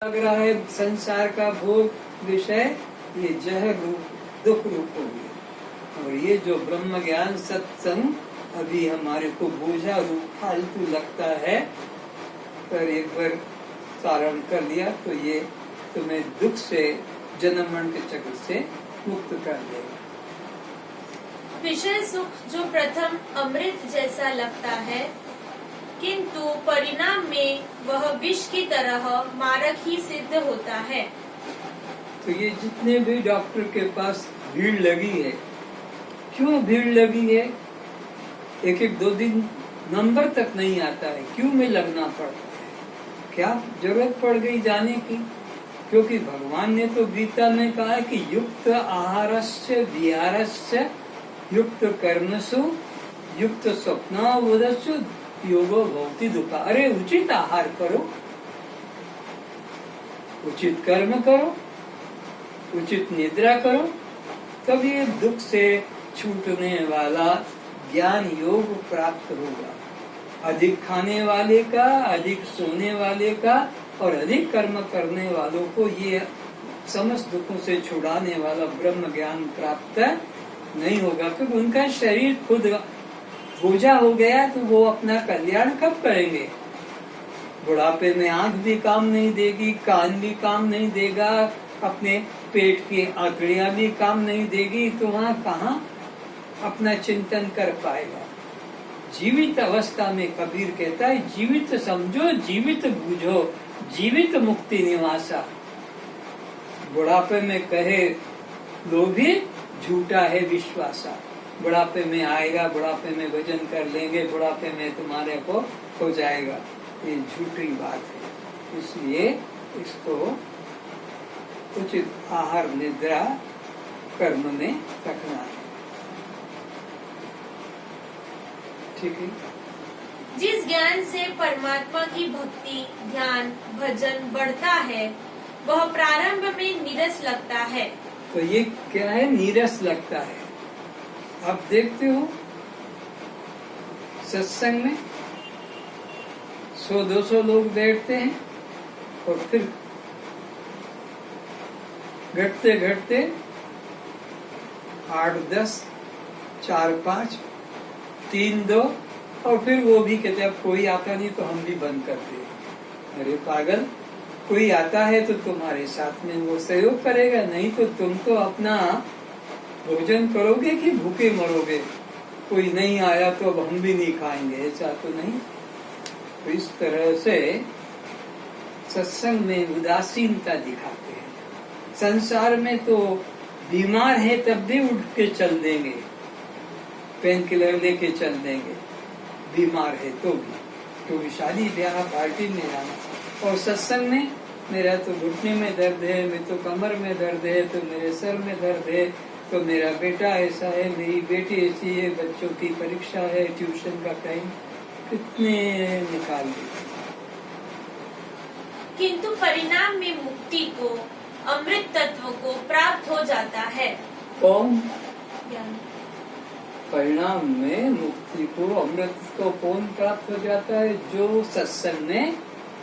लग रहा है संसार का भोग विषय ये जहर रूप दुख रूप हो गया। और ये जो ब्रह्म ज्ञान सत्संग अभी हमारे को बोझा रूप फालतू लगता है, पर एक बार सारण कर लिया तो ये तुम्हें दुख से जन्म मरण के चक्र से मुक्त कर देगा। विषय सुख जो प्रथम अमृत जैसा लगता है, किंतु परिणाम में वह विष की तरह मारक ही सिद्ध होता है। तो ये जितने भी डॉक्टर के पास भीड़ लगी है, क्यों भीड़ लगी है? एक एक दो दिन नंबर तक नहीं आता है, क्यों में लगना पड़ता है? क्या जरूरत पड़ गई जाने की? क्योंकि भगवान ने तो गीता में कहा है कि युक्त आहारस्य विहारस्य युक्त कर्मसु युक्त स्वप्नावोधस्सु योगो भवति दुःखा। अरे उचित आहार करो, उचित कर्म करो, उचित निद्रा करो, तब ये दुख से छूटने वाला ज्ञान योग प्राप्त होगा। अधिक खाने वाले का, अधिक सोने वाले का और अधिक कर्म करने वालों को ये समस्त दुखों से छुड़ाने वाला ब्रह्म ज्ञान प्राप्त नहीं होगा, क्योंकि उनका शरीर खुद बोझा हो गया तो वो अपना कल्याण कब करेंगे? बुढ़ापे में आंख भी काम नहीं देगी, कान भी काम नहीं देगा, अपने पेट की आंतड़ियां भी काम नहीं देगी, तो वहाँ कहाँ अपना चिंतन कर पाएगा? जीवित अवस्था में कबीर कहता है, जीवित समझो जीवित बूझो जीवित मुक्ति निवासा। बुढ़ापे में कहे लोभी झूठा है विश्वासा। बुढ़ापे में आएगा, बुढ़ापे में भजन कर लेंगे, बुढ़ापे में तुम्हारे को हो जाएगा, ये झूठी बात है। इसलिए इसको उचित आहार निद्रा कर्म में रखना है। ठीक है। जिस ज्ञान से परमात्मा की भक्ति ध्यान भजन बढ़ता है, वह प्रारंभ में नीरस लगता है। तो ये क्या है? नीरस लगता है। आप देखते हो सत्संग में 100-200 लोग बैठते हैं और फिर घटते घटते 8-10, 4-5, 3-2 और फिर वो भी कहते अब कोई आता नहीं तो हम भी बंद करते हैं। अरे पागल, कोई आता है तो तुम्हारे साथ में वो सहयोग करेगा, नहीं तो तुम तो अपना भोजन करोगे कि भूखे मरोगे? कोई नहीं आया तो अब हम भी नहीं खाएंगे, ऐसा तो नहीं। तो इस तरह से सत्संग में उदासीनता दिखाते हैं। संसार में तो बीमार है तब भी उठ के चल देंगे, पेन किलर लेके चल देंगे, बीमार है तो भी, क्योंकि शादी ब्याह पार्टी में जाना। और सत्संग में मेरा तो घुटने में दर्द है, मेरे तो कमर में दर्द है, तो मेरे सर में दर्द है, तो मेरा बेटा ऐसा है, मेरी बेटी ऐसी है, बच्चों की परीक्षा है, ट्यूशन का टाइम, कितने निकाल देते। किंतु परिणाम में मुक्ति को अमृत तत्व को प्राप्त हो जाता है। कौन? परिणाम में मुक्ति को अमृत को कौन प्राप्त हो जाता है? जो सत्संग में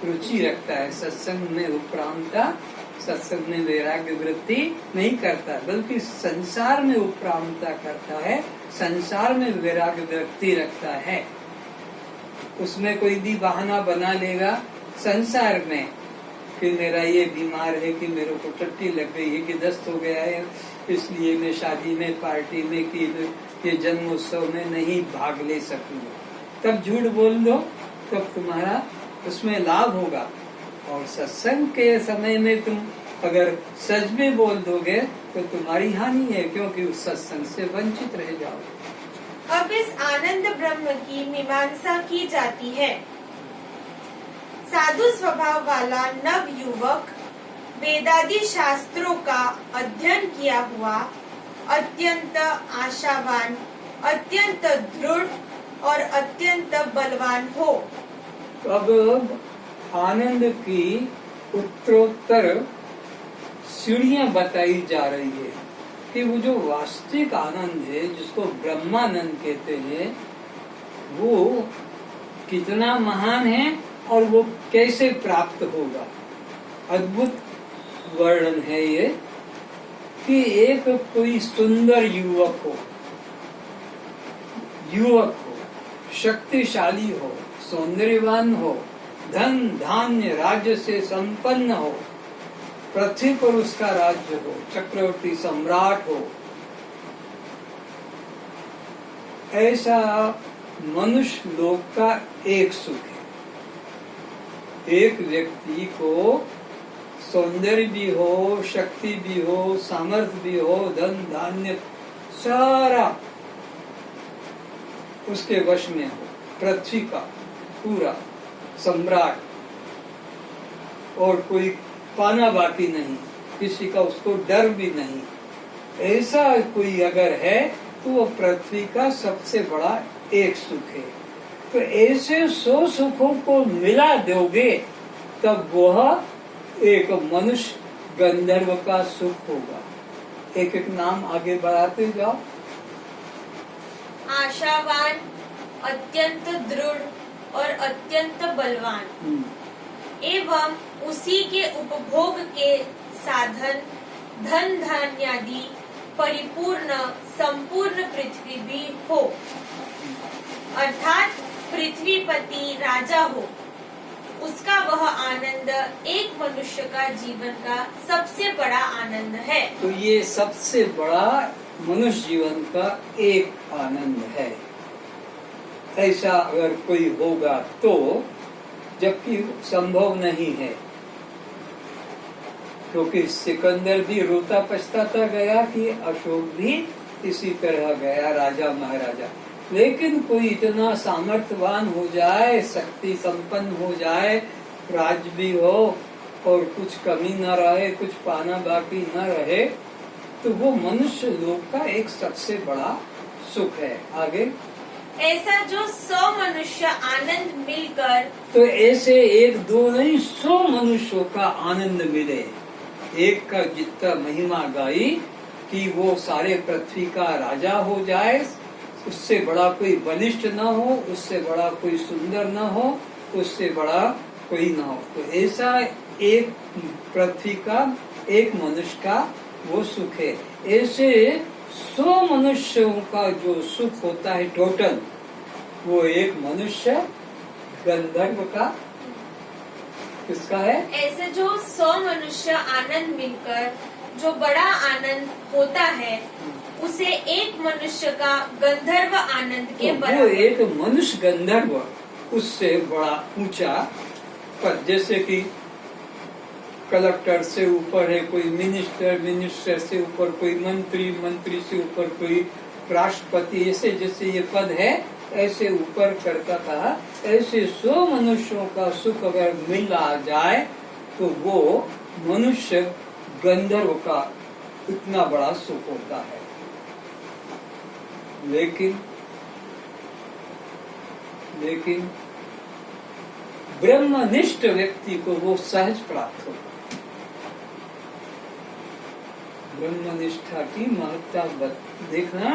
रुचि रखता है, सत्संग में उपरामता, सत्संग में वैराग्य वृत्ति नहीं करता, बल्कि संसार में उपरामता करता है, संसार में वैराग्य वृत्ति रखता है। उसमें कोई भी बहाना बना लेगा संसार में कि मेरा ये बीमार है, कि मेरे को टट्टी लग गई है, कि दस्त हो गया है, इसलिए मैं शादी में पार्टी में कि ये जन्म उत्सव में नहीं भाग ले सकूंगा। तब झूठ बोल दो, तब तुम्हारा उसमें लाभ होगा। और सत्संग के समय में तुम अगर सच में बोल दोगे तो तुम्हारी हानि है, क्योंकि उस सत्संग से वंचित रह जाओगे। अब इस आनंद ब्रह्म की मीमांसा की जाती है। साधु स्वभाव वाला नव युवक वेदादि शास्त्रों का अध्ययन किया हुआ, अत्यंत आशावान, अत्यंत दृढ़ और अत्यंत बलवान हो। अब आनंद की उत्तरोत्तर सीढ़ियां बताई जा रही है कि वो जो वास्तविक आनंद है, जिसको ब्रह्मानंद कहते हैं, वो कितना महान है और वो कैसे प्राप्त होगा। अद्भुत वर्णन है ये कि एक कोई सुंदर युवक हो, शक्तिशाली हो, सौंदर्यवान हो, धन धान्य राज्य से संपन्न हो, पृथ्वी पर उसका राज्य हो, चक्रवर्ती सम्राट हो, ऐसा मनुष्य लोक का एक सुख है। एक व्यक्ति को सौंदर्य भी हो, शक्ति भी हो, सामर्थ्य भी हो, धन धान्य सारा उसके वश में हो, पृथ्वी का पूरा सम्राट, और कोई पाना बाकी नहीं, किसी का उसको डर भी नहीं, ऐसा कोई अगर है तो वो पृथ्वी का सबसे बड़ा एक सुख है। तो ऐसे 100 सुखों को मिला दोगे तब वह एक मनुष्य गंधर्व का सुख होगा। एक एक नाम आगे बढ़ाते जाओ। आशावान, अत्यंत दृढ़ और अत्यंत बलवान, एवं उसी के उपभोग के साधन धन धान्यादि परिपूर्ण संपूर्ण पृथ्वी भी हो, अर्थात पृथ्वीपति राजा हो, उसका वह आनंद एक मनुष्य का जीवन का सबसे बड़ा आनंद है। तो ये सबसे बड़ा मनुष्य जीवन का एक आनंद है। ऐसा अगर कोई होगा तो, जबकि संभव नहीं है, क्योंकि सिकंदर भी रोता पछताता गया कि अशोक भी इसी तरह गया, राजा महाराजा। लेकिन कोई इतना सामर्थ्यवान हो जाए, शक्ति संपन्न हो जाए, राज्य भी हो और कुछ कमी न रहे, कुछ पाना बाकी न रहे, तो वो मनुष्य लोक का एक सबसे बड़ा सुख है। आगे ऐसा जो 100 मनुष्य आनंद मिलकर, तो ऐसे एक दो नहीं 100 मनुष्यों का आनंद मिले, एक का जितना महिमा गाई कि वो सारे पृथ्वी का राजा हो जाए, उससे बड़ा कोई बलिष्ठ न हो, उससे बड़ा कोई सुंदर न हो, उससे बड़ा कोई न हो। तो ऐसा एक पृथ्वी का एक मनुष्य का वो सुख है। ऐसे 100 मनुष्यों का जो सुख होता है टोटल, वो एक मनुष्य गंधर्व का किसका है? ऐसे जो 100 मनुष्य आनंद मिलकर जो बड़ा आनंद होता है, उसे एक मनुष्य का गंधर्व आनंद के बराबर। वो एक मनुष्य गंधर्व उससे बड़ा ऊंचा पद, जैसे कि कलेक्टर से ऊपर है कोई मिनिस्टर, मिनिस्टर से ऊपर कोई मंत्री, मंत्री से ऊपर कोई राष्ट्रपति, ऐसे जैसे ये पद है ऐसे ऊपर करता था। ऐसे 100 मनुष्यों का सुख अगर मिल आ जाए तो वो मनुष्य गंधर्व का इतना बड़ा सुख होता है। लेकिन ब्रह्मनिष्ठ व्यक्ति को वो सहज प्राप्त होता है। ब्रह्मनिष्ठा की महत्ता देखना,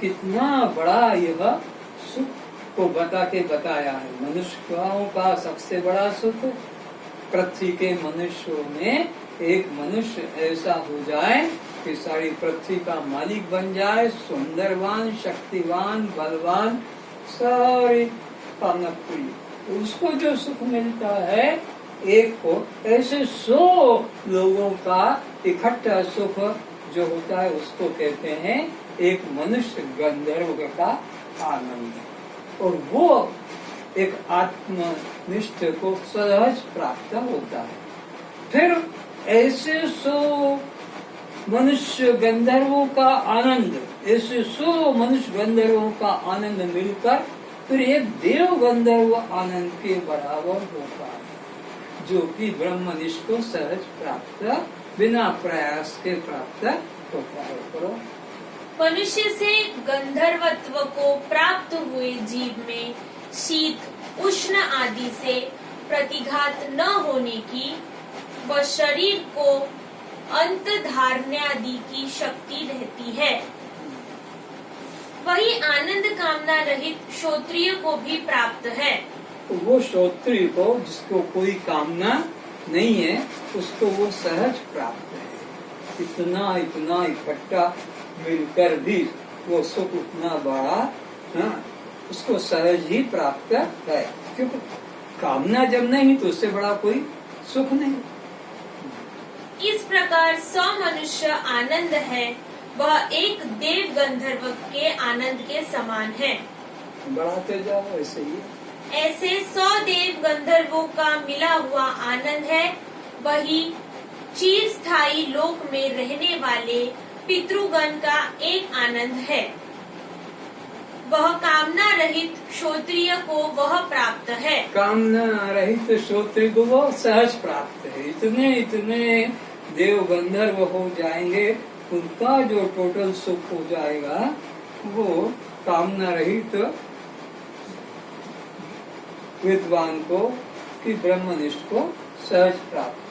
कितना बड़ा यह सुख को बताया है। मनुष्यों का सबसे बड़ा सुख पृथ्वी के मनुष्यों में एक मनुष्य ऐसा हो जाए कि सारी पृथ्वी का मालिक बन जाए, सुंदरवान, शक्तिवान, बलवान, सारे कामनापुरी, उसको जो सुख मिलता है एक को, ऐसे 100 लोगों का इकट्ठा सुख जो होता है उसको कहते हैं एक मनुष्य गंधर्व का आनंद। और वो एक आत्मनिष्ठ को सहज प्राप्त होता है। फिर ऐसे 100 मनुष्य गंधर्वों का आनंद, ऐसे 100 मनुष्य गंधर्वों का आनंद मिलकर फिर एक देव गंधर्व आनंद के बराबर होता है, जो कि ब्रह्मनिष्ठ को सहज प्राप्त बिना प्रयास के प्राप्त होता है। करो मनुष्य से गंधर्वत्व को प्राप्त हुए जीव में शीत उष्ण आदि से प्रतिघात न होने की व शरीर को अंत धारण्यादि की शक्ति रहती है। वही आनंद कामना रहित क्षत्रिय को भी प्राप्त है। तो वो क्षत्रिय को जिसको कोई कामना नहीं है उसको वो सहज प्राप्त है। इतना इतना इकट्ठा मिलकर भी वो सुख उतना बड़ा, हाँ, उसको सहज ही प्राप्त है, क्योंकि कामना जब नहीं तो उससे बड़ा कोई सुख नहीं। इस प्रकार 100 मनुष्य आनंद है, वह एक देव गंधर्व के आनंद के समान है। बढ़ाते जाओ ऐसे ही। ऐसे 100 देव गंधर्वों का मिला हुआ आनंद है, वही चिरस्थायी लोक में रहने वाले पितृगण का एक आनंद है। वह कामना रहित क्षत्रिय को वह प्राप्त है। कामना रहित श्रोत्री को वो सहज प्राप्त है। इतने इतने देव गंधर्व हो जाएंगे, उनका जो टोटल सुख हो जाएगा वो कामना रहित विद्वान को कि ब्रह्मनिष्ठ को सहज प्राप्त